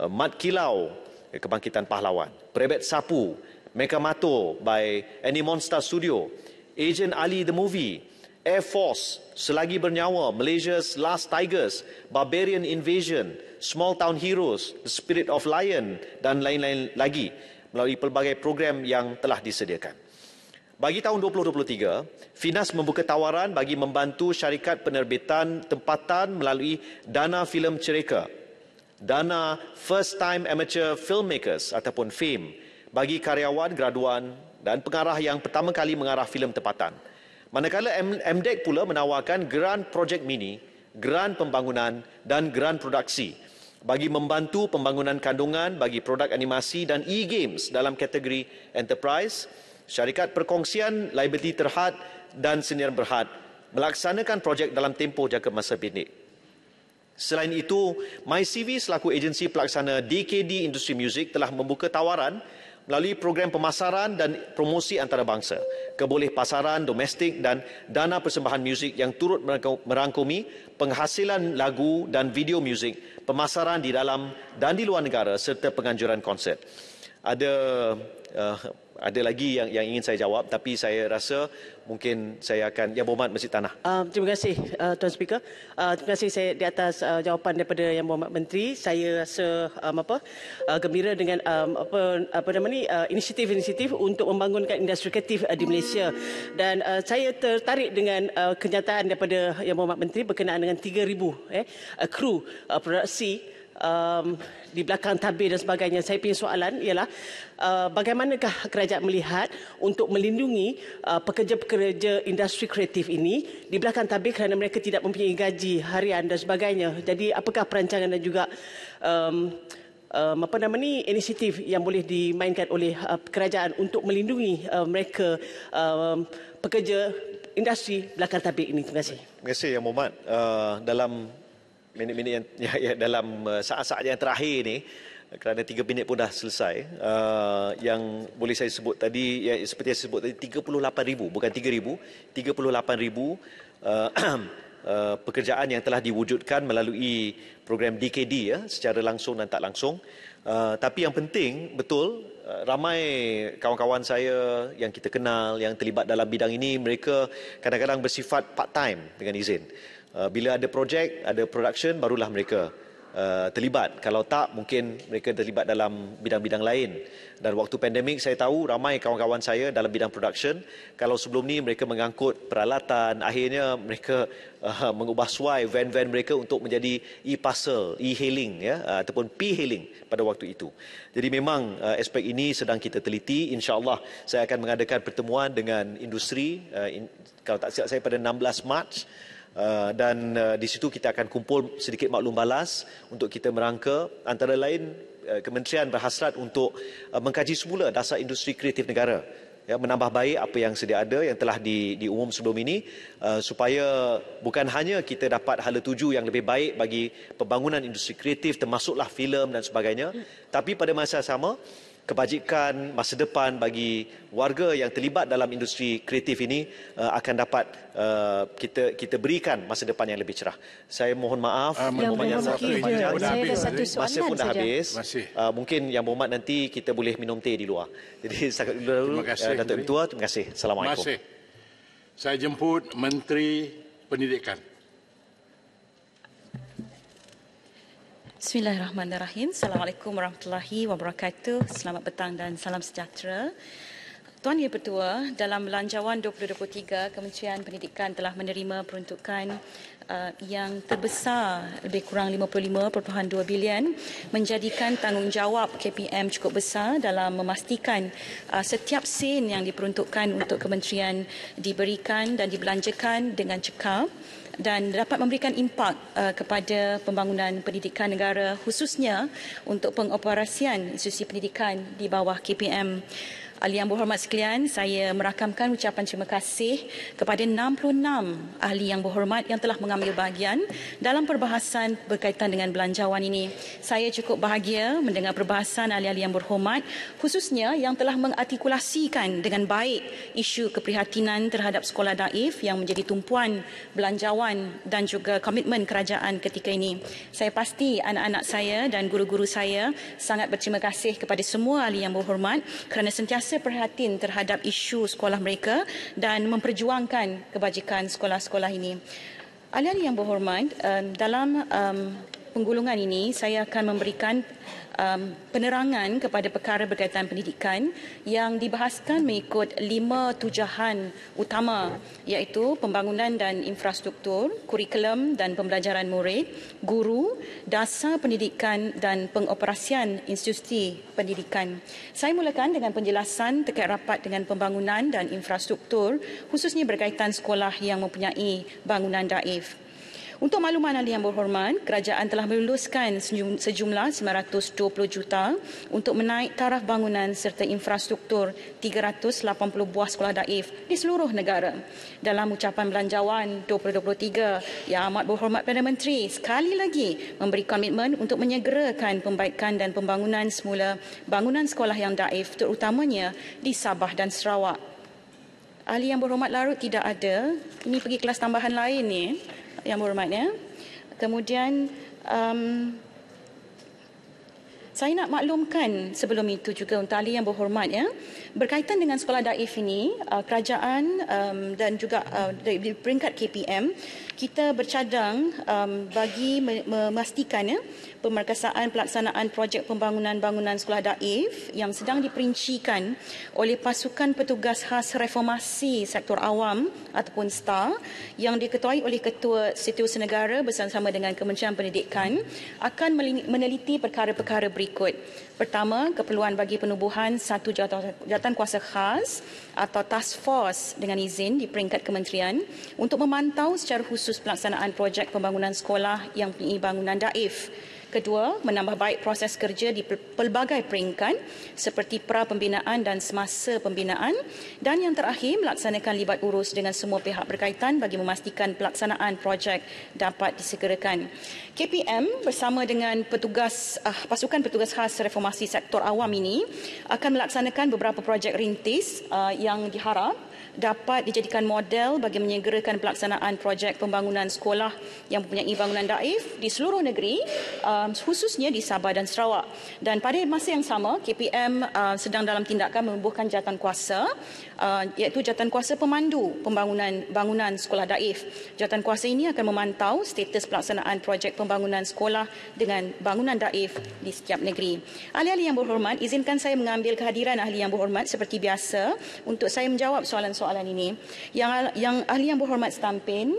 Mat Kilau, Kebangkitan Pahlawan, Perebet Sapu, Mekamato by Animonstar Studio, Agent Ali the Movie, Air Force, Selagi Bernyawa, Malaysia's Last Tigers, Barbarian Invasion, Small Town Heroes, The Spirit of Lion dan lain-lain lagi melalui pelbagai program yang telah disediakan. Bagi tahun 2023, Finas membuka tawaran bagi membantu syarikat penerbitan tempatan melalui Dana Filem Cereka, Dana First Time Amateur Filmmakers ataupun FAME bagi karyawan, graduan dan pengarah yang pertama kali mengarah filem tempatan. Manakala MDEC pula menawarkan Grant Project Mini, Grant Pembangunan dan Grant Produksi bagi membantu pembangunan kandungan bagi produk animasi dan e-games dalam kategori Enterprise, syarikat perkongsian, liability terhad dan sendirian berhad melaksanakan projek dalam tempoh jangka masa pendek. Selain itu, MyCV selaku agensi pelaksana DKD Industri Muzik telah membuka tawaran melalui program pemasaran dan promosi antarabangsa, keboleh pasaran domestik dan dana persembahan muzik yang turut merangkumi penghasilan lagu dan video muzik, pemasaran di dalam dan di luar negara serta penganjuran konsert. Ada lagi yang ingin saya jawab, tapi saya rasa mungkin saya akan Yang Berhormat Masjid Tanah. Terima kasih Tuan Speaker. Terima kasih saya di atas jawapan daripada Yang Berhormat Menteri. Saya rasa gembira dengan inisiatif-inisiatif untuk membangunkan industri kreatif di Malaysia. Dan saya tertarik dengan kenyataan daripada Yang Berhormat Menteri berkenaan dengan 3,000 kru produksi di belakang tabir dan sebagainya. Saya punya soalan ialah bagaimanakah kerajaan melihat untuk melindungi pekerja-pekerja industri kreatif ini di belakang tabir kerana mereka tidak mempunyai gaji harian dan sebagainya. Jadi apakah perancangan dan juga inisiatif yang boleh dimainkan oleh kerajaan untuk melindungi mereka pekerja industri belakang tabir ini? Terima kasih. Terima kasih Yang Berhormat. Dalam minit-minit yang dalam saat-saat yang terakhir ni, kerana 3 minit pun dah selesai, yang boleh saya sebut tadi, seperti yang saya sebut tadi, 38,000 bukan 3,000, 38,000 pekerjaan yang telah diwujudkan melalui program DKD secara langsung dan tak langsung. Tapi yang penting, betul, ramai kawan-kawan saya yang kita kenal yang terlibat dalam bidang ini, mereka kadang-kadang bersifat part-time dengan izin. Bila ada projek, ada production, barulah mereka terlibat. Kalau tak, mungkin mereka terlibat dalam bidang-bidang lain. Dan waktu pandemik, saya tahu ramai kawan-kawan saya dalam bidang production. Kalau sebelum ni mereka mengangkut peralatan, akhirnya mereka mengubah suai van-van mereka untuk menjadi e-parcel, e-hailing, ataupun p-hailing pada waktu itu. Jadi memang aspek ini sedang kita teliti. InsyaAllah saya akan mengadakan pertemuan dengan industri, kalau tak silap saya pada 16 Mac. Dan di situ kita akan kumpul sedikit maklum balas untuk kita merangka. Antara lain, Kementerian berhasrat untuk mengkaji semula dasar industri kreatif negara, menambah baik apa yang sedia ada yang telah diumum sebelum ini, supaya bukan hanya kita dapat hala tuju yang lebih baik bagi pembangunan industri kreatif termasuklah filem dan sebagainya, tapi pada masa sama kebajikan masa depan bagi warga yang terlibat dalam industri kreatif ini akan dapat kita berikan masa depan yang lebih cerah. Saya mohon maaf, Yang Berhormat, saya ada satu soalan masa pun dah saja. habis. Mungkin Yang Berhormat nanti kita boleh minum teh di luar. Jadi setakat dulu, Datuk Ketua, terima kasih. Assalamualaikum. Terima kasih. Saya jemput Menteri Pendidikan. Bismillahirrahmanirrahim. Assalamualaikum warahmatullahi wabarakatuh. Selamat petang dan salam sejahtera. Tuan Yang Bertua, dalam Belanjawan 2023, Kementerian Pendidikan telah menerima peruntukan yang terbesar, lebih kurang 55.2 bilion, menjadikan tanggungjawab KPM cukup besar dalam memastikan setiap sen yang diperuntukkan untuk kementerian diberikan dan dibelanjakan dengan cekap dan dapat memberikan impak kepada pembangunan pendidikan negara, khususnya untuk pengoperasian institusi pendidikan di bawah KPM. Ahli yang berhormat sekalian, saya merakamkan ucapan terima kasih kepada 66 ahli yang berhormat yang telah mengambil bahagian dalam perbahasan berkaitan dengan belanjawan ini. Saya cukup bahagia mendengar perbahasan ahli-ahli yang berhormat, khususnya yang telah mengartikulasikan dengan baik isu keprihatinan terhadap sekolah daif yang menjadi tumpuan belanjawan dan juga komitmen kerajaan ketika ini. Saya pasti anak-anak saya dan guru-guru saya sangat berterima kasih kepada semua ahli yang berhormat kerana sentiasa perhatian terhadap isu sekolah mereka dan memperjuangkan kebajikan sekolah-sekolah ini. Ahli-ahli yang berhormat, dalam penggulungan ini saya akan memberikan penerangan kepada perkara berkaitan pendidikan yang dibahaskan mengikut 5 tujahan utama, iaitu pembangunan dan infrastruktur, kurikulum dan pembelajaran murid, guru, dasar pendidikan dan pengoperasian institusi pendidikan. Saya mulakan dengan penjelasan terkait rapat dengan pembangunan dan infrastruktur, khususnya berkaitan sekolah yang mempunyai bangunan daif. Untuk makluman ahli yang berhormat, kerajaan telah meluluskan sejumlah 920 juta untuk menaik taraf bangunan serta infrastruktur 380 buah sekolah daif di seluruh negara. Dalam ucapan belanjawan 2023, Yang Amat Berhormat Perdana Menteri sekali lagi memberi komitmen untuk menyegerakan pembaikan dan pembangunan semula bangunan sekolah yang daif, terutamanya di Sabah dan Sarawak. Ahli yang berhormat larut tidak ada. Ini pergi kelas tambahan lain ni. Yang berhormatnya. Kemudian saya nak maklumkan sebelum itu juga untuk ahli yang berhormat, ya, berkaitan dengan sekolah daif ini, kerajaan dan juga di peringkat KPM kita bercadang bagi memastikan, ya, pemerkasaan pelaksanaan projek pembangunan bangunan sekolah daif yang sedang diperincikan oleh pasukan petugas khas reformasi sektor awam ataupun STAR yang diketuai oleh Ketua Setiausaha Negara bersama-sama dengan Kementerian Pendidikan akan meneliti perkara-perkara berikut. Pertama, keperluan bagi penubuhan satu jawatan kuasa khas atau task force dengan izin di peringkat kementerian untuk memantau secara khusus pelaksanaan projek pembangunan sekolah yang mempunyai bangunan daif. Kedua, menambah baik proses kerja di pelbagai peringkat seperti pra-pembinaan dan semasa pembinaan. Dan yang terakhir, melaksanakan libat urus dengan semua pihak berkaitan bagi memastikan pelaksanaan projek dapat disegerakan. KPM bersama dengan pasukan petugas khas reformasi sektor awam ini akan melaksanakan beberapa projek rintis yang diharap dapat dijadikan model bagi menyegerakan pelaksanaan projek pembangunan sekolah yang mempunyai bangunan daif di seluruh negeri, khususnya di Sabah dan Sarawak. Dan pada masa yang sama, KPM sedang dalam tindakan menubuhkan jawatan kuasa, iaitu jawatan kuasa pemandu pembangunan bangunan sekolah daif. Jawatan kuasa ini akan memantau status pelaksanaan projek pembangunan sekolah dengan bangunan daif di setiap negeri. Ahli-ahli yang berhormat, izinkan saya mengambil kehadiran ahli yang berhormat seperti biasa untuk saya menjawab soalan-soalan ini. Yang ahli yang berhormat setampin,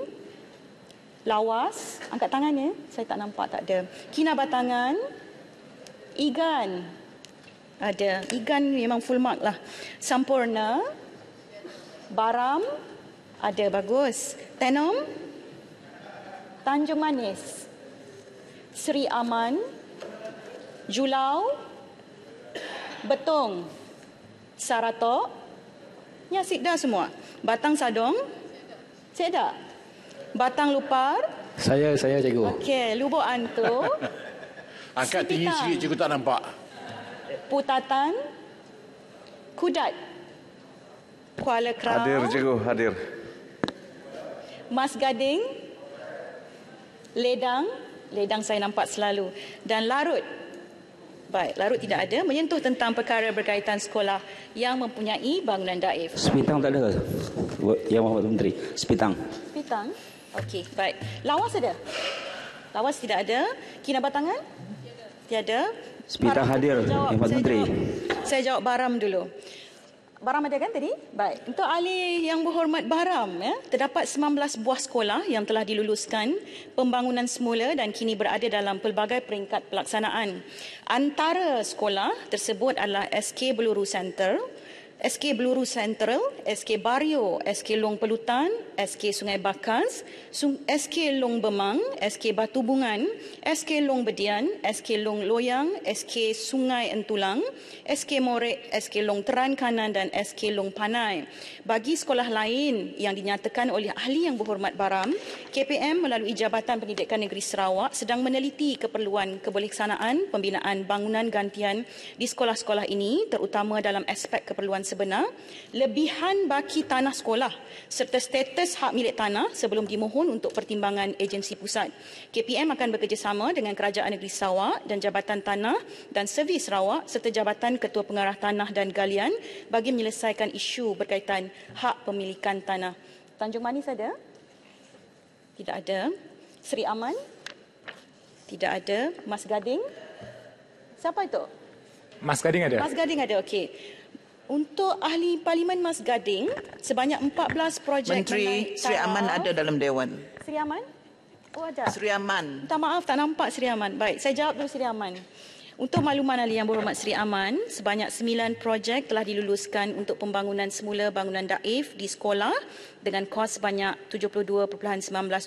lawas, angkat tangannya, saya tak nampak, tak ada. Kinabatangan, Igan, ada. Igan memang full mark lah. Sampurna, Baram, ada, bagus. Tenom, Tanjung Manis, Seri Aman, Julau, Betong, Saratok, Nyasik dah semua. Batang Sadong, Seda. Batang Lupar. Saya cikgu. Okey, Lubuk Antu. Angkat tinggi sikit cikgu tak nampak. Putatan. Kudat, Kuala Krau. Hadir, Cikgu, hadir. Mas Gading, Ledang, Ledang saya nampak selalu, dan Larut. Baik, Larut tidak ada. Menyentuh tentang perkara berkaitan sekolah yang mempunyai bangunan daif. Sepitang tak ada ke? Yang Mohd Menteri. Sepitang. Sepitang? Okey, baik. Lawas ada? Lawas tidak ada. Kinabatangan? Tiada. Sepitang hadir, Yang Mohd Menteri. Saya jawab Baram dulu. Baram ada kan tadi? Baik. Untuk ahli yang berhormat Baram, terdapat 19 buah sekolah yang telah diluluskan pembangunan semula dan kini berada dalam pelbagai peringkat pelaksanaan. Antara sekolah tersebut adalah SK Beluru Center, SK Beluru Central, SK Bario, SK Long Pelutan, SK Sungai Bakas, SK Long Bemang, SK Batu Bungan, SK Long Bedian, SK Long Loyang, SK Sungai Entulang, SK Morek, SK Long Teran Kanan dan SK Long Panai. Bagi sekolah lain yang dinyatakan oleh ahli yang berhormat Baram, KPM melalui Jabatan Pendidikan Negeri Sarawak sedang meneliti keperluan kebolehksanaan pembinaan bangunan gantian di sekolah-sekolah ini, terutama dalam aspek keperluan sebenar, lebihan baki tanah sekolah serta status hak milik tanah sebelum dimohon untuk pertimbangan agensi pusat. KPM akan bekerjasama dengan Kerajaan Negeri Sarawak dan Jabatan Tanah dan Servis Sarawak serta Jabatan Ketua Pengarah Tanah dan Galian bagi menyelesaikan isu berkaitan hak pemilikan tanah. Tanjung Manis ada? Tidak ada. Seri Aman? Tidak ada. Mas Gading? Siapa itu? Mas Gading ada. Mas Gading ada, okey. Untuk ahli Parlimen Mas Gading, sebanyak 14 projek Menteri Seri Aman ada dalam Dewan. Seri Aman? Oh, ada. Seri Aman. Minta maaf, tak nampak Seri Aman. Baik, saya jawab dulu Seri Aman. Untuk makluman ahli yang berhormat Seri Aman, sebanyak 9 projek telah diluluskan untuk pembangunan semula bangunan daif di sekolah dengan kos sebanyak 72.19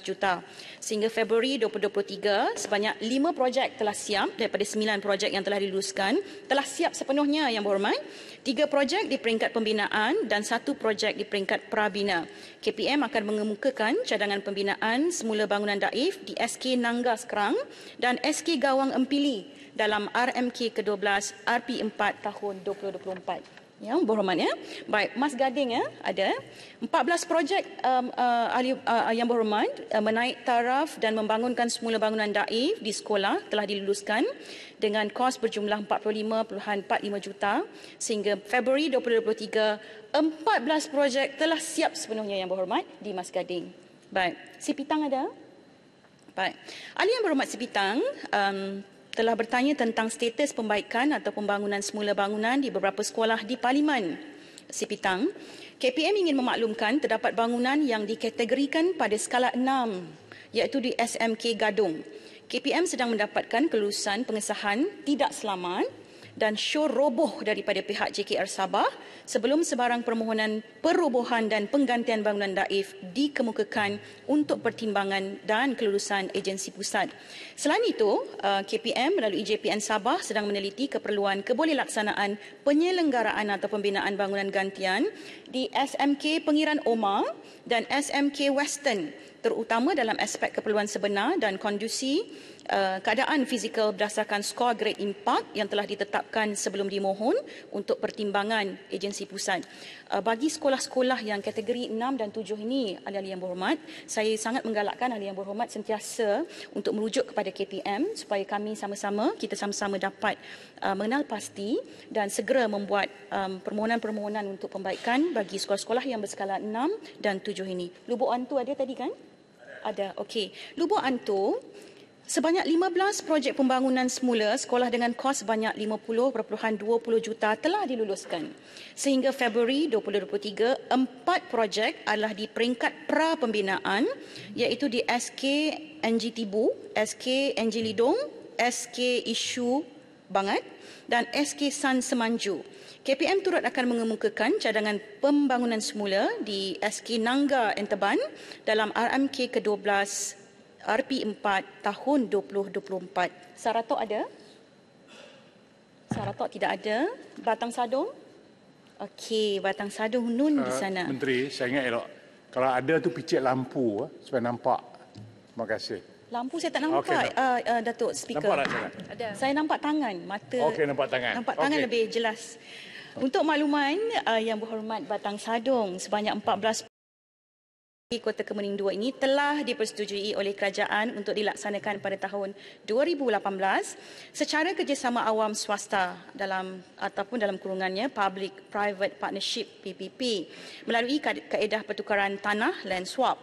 juta. Sehingga Februari 2023, sebanyak 5 projek telah siap daripada 9 projek yang telah diluluskan, telah siap sepenuhnya yang berhormat. 3 projek di peringkat pembinaan dan 1 projek di peringkat prabina. KPM akan mengemukakan cadangan pembinaan semula bangunan daif di SK Nangga Sekerang dan SK Gawang Empili dalam RMK ke-12 RP4 tahun 2024. Ya, berhormat ya. Baik, Mas Gading ada 14 projek ahli yang berhormat menaik taraf dan membangunkan semula bangunan daif di sekolah telah diluluskan dengan kos berjumlah 45.45 juta sehingga Februari 2023 14 projek telah siap sepenuhnya yang berhormat di Mas Gading. Baik, Sipitang ada? Baik. Ahli yang berhormat Sipitang telah bertanya tentang status pembaikan atau pembangunan semula bangunan di beberapa sekolah di Parlimen Sipitang. KPM ingin memaklumkan terdapat bangunan yang dikategorikan pada skala 6 iaitu di SMK Gadung. KPM sedang mendapatkan kelulusan pengesahan tidak selamat dan syur roboh daripada pihak JKR Sabah sebelum sebarang permohonan perobohan dan penggantian bangunan daif dikemukakan untuk pertimbangan dan kelulusan agensi pusat. Selain itu, KPM melalui JPN Sabah sedang meneliti keperluan kebolehksanaan penyelenggaraan atau pembinaan bangunan gantian di SMK Pengiran Omar dan SMK Western, terutama dalam aspek keperluan sebenar dan kondusi keadaan fizikal berdasarkan skor grade impak yang telah ditetapkan sebelum dimohon untuk pertimbangan agensi pusat. Bagi sekolah-sekolah yang kategori 6 dan 7 ini, ahli-ahli yang berhormat, saya sangat menggalakkan ahli yang berhormat sentiasa untuk merujuk kepada KPM supaya kami kita sama-sama dapat mengenal pasti dan segera membuat permohonan-permohonan untuk pembaikan bagi sekolah-sekolah yang berskala 6 dan 7 ini. Lubuk Antu ada tadi kan? Ada, okey. Lubuk Antu, sebanyak 15 projek pembangunan semula sekolah dengan kos sebanyak 50.20 juta telah diluluskan. Sehingga Februari 2023, 4 projek adalah di peringkat pra-pembinaan iaitu di SK NG Tibu, SK NG Lidong, SK Isu Bangat dan SK San Semanju. KPM turut akan mengemukakan cadangan pembangunan semula di SK Nangga Enteban dalam RMK ke-12 RP4 tahun 2024. Saratok ada? Saratok tidak ada. Batang Sadung? Okey, Batang Sadung Nun di sana. Menteri, saya ingat elok. Kalau ada tu picit lampu supaya nampak. Terima kasih. Lampu saya tak nampak, Datuk Speaker. Nampak tak saya? Ada. Saya nampak tangan, mata. Okey, nampak tangan. Nampak tangan lebih jelas. Untuk makluman yang berhormat Batang Sadong, sebanyak 14 Kota Kemuning 2 ini telah dipersetujui oleh kerajaan untuk dilaksanakan pada tahun 2018 secara kerjasama awam swasta dalam kurungannya Public Private Partnership PPP melalui kaedah pertukaran tanah land swap.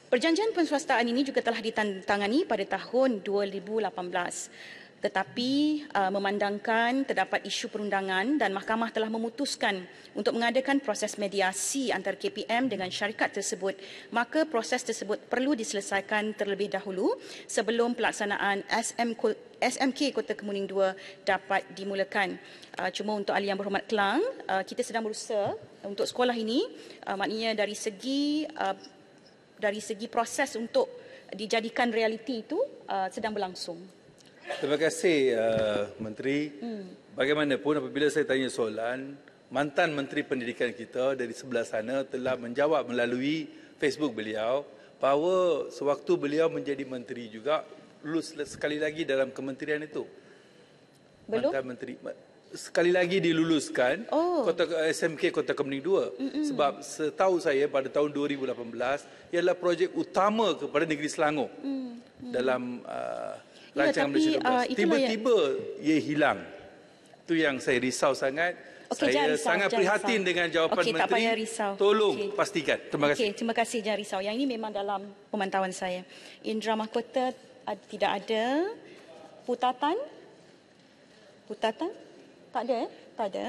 Perjanjian penswastaan ini juga telah ditandatangani pada tahun 2018. Tetapi memandangkan terdapat isu perundangan dan mahkamah telah memutuskan untuk mengadakan proses mediasi antara KPM dengan syarikat tersebut, maka proses tersebut perlu diselesaikan terlebih dahulu sebelum pelaksanaan SMK Kota Kemuning 2 dapat dimulakan. Cuma untuk ahli yang berhormat Kelang, kita sedang berusaha untuk sekolah ini, maknanya dari segi proses untuk dijadikan realiti itu sedang berlangsung. Terima kasih Menteri. Bagaimanapun apabila saya tanya soalan, mantan Menteri Pendidikan kita dari sebelah sana telah menjawab melalui Facebook beliau bahawa sewaktu beliau menjadi menteri juga lulus sekali lagi dalam kementerian itu. Belum? Mantan Menteri sekali lagi diluluskan SMK Kota Kemuning 2. Sebab setahu saya pada tahun 2018 ialah projek utama kepada negeri Selangor dalam rancangan Malaysia 12. Tiba-tiba ia hilang. Itu yang saya risau sangat. Saya sangat prihatin dengan jawapan Menteri. Tak payah risau. Tolong pastikan. Terima kasih. Terima kasih, jangan risau. Yang ini memang dalam pemantauan saya. Indra Mahkota tidak ada. Putatan? Tak ada. Tak ada.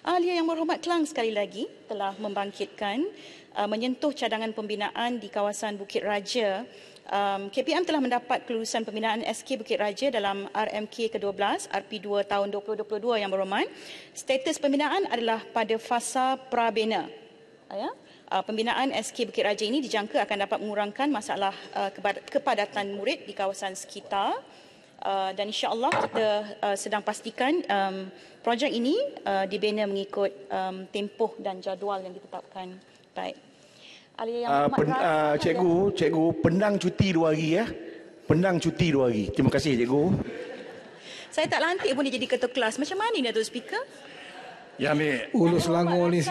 Ahli yang berhormat Kelang sekali lagi telah membangkitkan menyentuh cadangan pembinaan di kawasan Bukit Raja. KPM telah mendapat kelulusan pembinaan SK Bukit Raja dalam RMK ke-12 RP2 tahun 2022 yang berhormat. Status pembinaan adalah pada fasa prabina. Pembinaan SK Bukit Raja ini dijangka akan dapat mengurangkan masalah kepadatan murid di kawasan sekitar. Dan insya-Allah kita sedang pastikan projek ini dibina mengikut tempoh dan jadual yang ditetapkan. Baik. Cikgu, pendang cuti 2 hari ya. Pendang cuti 2 hari. Terima kasih cikgu. Saya tak lantik pun dia jadi ketua kelas. Macam mana ni Datuk Speaker? Ya ni Ulu Selangor ni.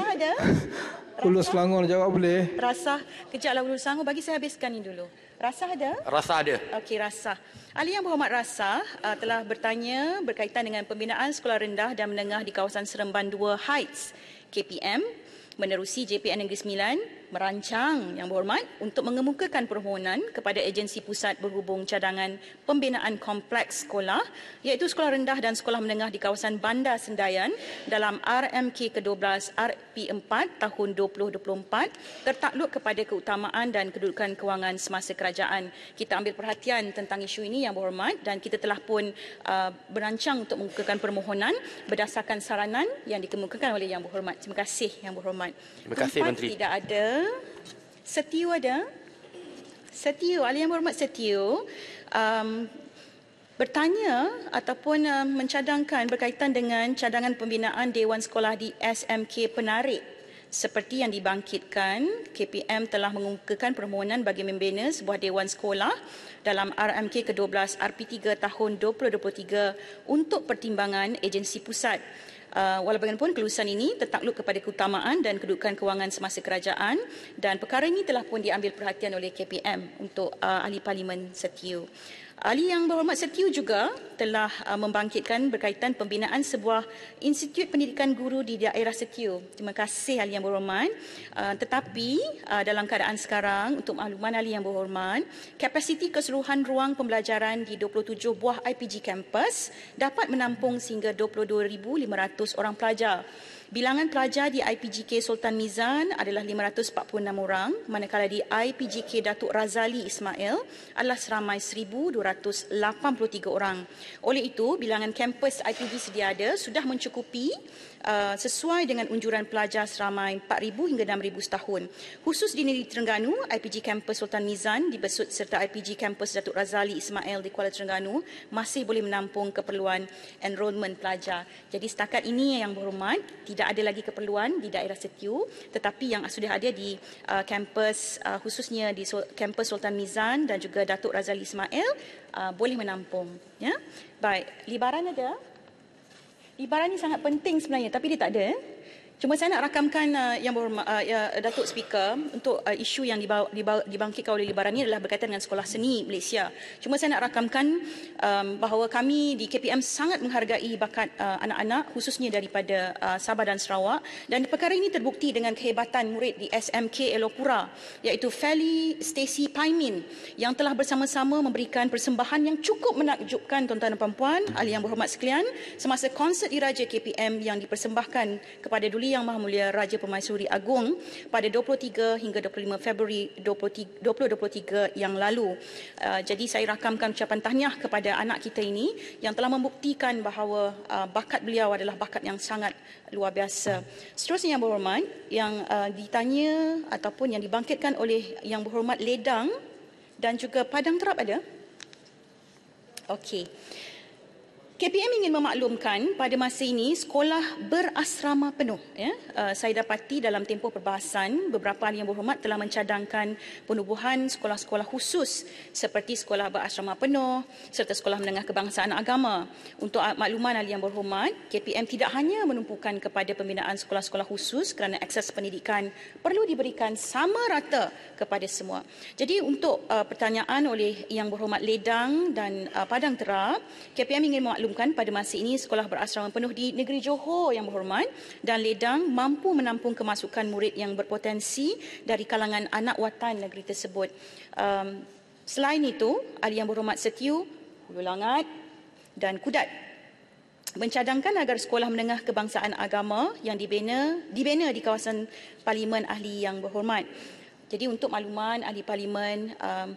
Ulu Selangor jawab boleh. Rasah, kejaplah Ulu Selangor, bagi saya habiskan ni dulu. Rasah ada? Rasah ada. Okey, Rasah. Ahli yang berhormat Rasah telah bertanya berkaitan dengan pembinaan sekolah rendah dan menengah di kawasan Seremban 2 Heights. KPM menerusi JPN Negeri Sembilan merancang yang berhormat untuk mengemukakan permohonan kepada agensi pusat berhubung cadangan pembinaan kompleks sekolah iaitu sekolah rendah dan sekolah menengah di kawasan Bandar Sendayan dalam RMK ke-12 RP4 tahun 2024 tertakluk kepada keutamaan dan kedudukan kewangan semasa kerajaan. Kita ambil perhatian tentang isu ini yang berhormat dan kita telah pun berancang untuk mengemukakan permohonan berdasarkan saranan yang dikemukakan oleh yang berhormat. Terima kasih yang berhormat. Terima kasih Menteri. Tidak ada. Setio ada? Setio, ahli yang berhormat Setio bertanya ataupun mencadangkan berkaitan dengan cadangan pembinaan Dewan Sekolah di SMK Penarik. Seperti yang dibangkitkan, KPM telah mengemukakan permohonan bagi membina sebuah Dewan Sekolah dalam RMK ke-12 RP3 tahun 2023 untuk pertimbangan agensi pusat. Walaupun kelulusan ini tertakluk kepada keutamaan dan kedudukan kewangan semasa kerajaan dan perkara ini telah pun diambil perhatian oleh KPM untuk ahli Parlimen Setio. Ahli yang berhormat Setio juga telah membangkitkan berkaitan pembinaan sebuah institut pendidikan guru di daerah Setio. Terima kasih ahli yang berhormat. Tetapi dalam keadaan sekarang, untuk makluman ahli yang berhormat, kapasiti keseluruhan ruang pembelajaran di 27 buah IPG campus dapat menampung sehingga 22,500 orang pelajar. Bilangan pelajar di IPGK Sultan Mizan adalah 546 orang, manakala di IPGK Datuk Razali Ismail adalah seramai 1,283 orang. Oleh itu, bilangan kampus IPG sedia ada sudah mencukupi sesuai dengan unjuran pelajar seramai 4,000 hingga 6,000 setahun. Khusus di Negeri Terengganu, IPG Kampus Sultan Mizan di Besut serta IPG Kampus Datuk Razali Ismail di Kuala Terengganu masih boleh menampung keperluan enrolment pelajar. Jadi setakat ini yang berhormat, tidak ada lagi keperluan di daerah Setio, tetapi yang sudah ada di kampus khususnya di Kampus Sultan Mizan dan juga Datuk Razali Ismail boleh menampung. Ya? Baik, libaran ada? Ibarat ni sangat penting sebenarnya, tapi dia tak ada. Cuma saya nak rakamkan yang berhormat Datuk Speaker untuk isu yang dibangkitkan oleh Libaran ini adalah berkaitan dengan sekolah seni Malaysia. Cuma saya nak rakamkan bahawa kami di KPM sangat menghargai bakat anak-anak khususnya daripada Sabah dan Sarawak, dan perkara ini terbukti dengan kehebatan murid di SMK Elopura iaitu Feli Stacey Paimin yang telah bersama-sama memberikan persembahan yang cukup menakjubkan tuan-tuan dan puan-puan ahli yang berhormat sekalian semasa konsert diraja KPM yang dipersembahkan kepada Duli Yang Maha Mulia Raja Permaisuri Agong pada 23 hingga 25 Februari 2023 yang lalu. Jadi saya rakamkan ucapan tahniah kepada anak kita ini yang telah membuktikan bahawa bakat beliau adalah bakat yang sangat luar biasa. Seterusnya yang berhormat, yang ditanya ataupun yang dibangkitkan oleh yang berhormat Ledang dan juga Padang Terap ada? Okey. KPM ingin memaklumkan pada masa ini sekolah berasrama penuh. Saya dapati dalam tempoh perbahasan, beberapa ahli yang berhormat telah mencadangkan penubuhan sekolah-sekolah khusus seperti sekolah berasrama penuh serta sekolah menengah kebangsaan agama. Untuk makluman ahli yang berhormat, KPM tidak hanya menumpukan kepada pembinaan sekolah-sekolah khusus kerana akses pendidikan perlu diberikan sama rata kepada semua. Jadi untuk pertanyaan oleh yang berhormat Ledang dan Padang Terap, KPM ingin memaklumkan pada masa ini sekolah berasrama penuh di negeri Johor yang berhormat dan Ledang mampu menampung kemasukan murid yang berpotensi dari kalangan anak watan negeri tersebut. Selain itu, ahli yang berhormat Setiu, Hulu Langat dan Kudat mencadangkan agar sekolah menengah kebangsaan agama yang dibina di kawasan Parlimen ahli yang berhormat. Jadi untuk makluman ahli parlimen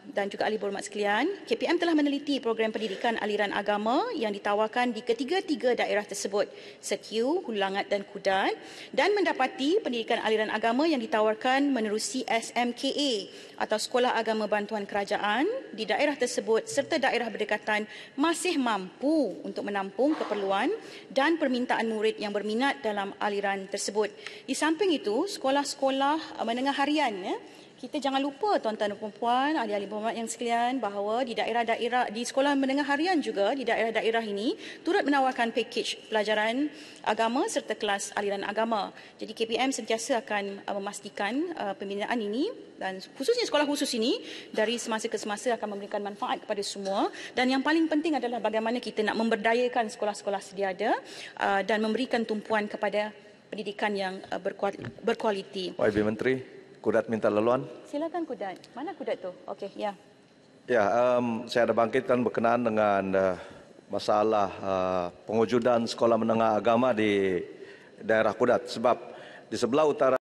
dan juga ahli berhormat sekalian, KPM telah meneliti program pendidikan aliran agama yang ditawarkan di ketiga-tiga daerah tersebut, Setiu, Hulu Langat dan Kudat, dan mendapati pendidikan aliran agama yang ditawarkan menerusi SMKA atau Sekolah Agama Bantuan Kerajaan di daerah tersebut serta daerah berdekatan masih mampu untuk menampung keperluan dan permintaan murid yang berminat dalam aliran tersebut. Di samping itu, sekolah-sekolah menengah harian, kita jangan lupa tuan-tuan dan puan-puan, ahli-ahli berhormat yang sekalian, bahawa di daerah-daerah, di sekolah menengah harian juga, di daerah-daerah ini turut menawarkan pakej pelajaran agama serta kelas aliran agama. Jadi KPM sentiasa akan memastikan pembinaan ini dan khususnya sekolah khusus ini dari semasa ke semasa akan memberikan manfaat kepada semua, dan yang paling penting adalah bagaimana kita nak memberdayakan sekolah-sekolah sedia ada dan memberikan tumpuan kepada pendidikan yang berkualiti. YB Menteri, Kudat minta laluan. Silakan Kudat. Mana Kudat tu? Okey, ya. Ya, saya ada bangkitkan berkenaan dengan masalah pengujudan sekolah menengah agama di daerah Kudat, sebab di sebelah utara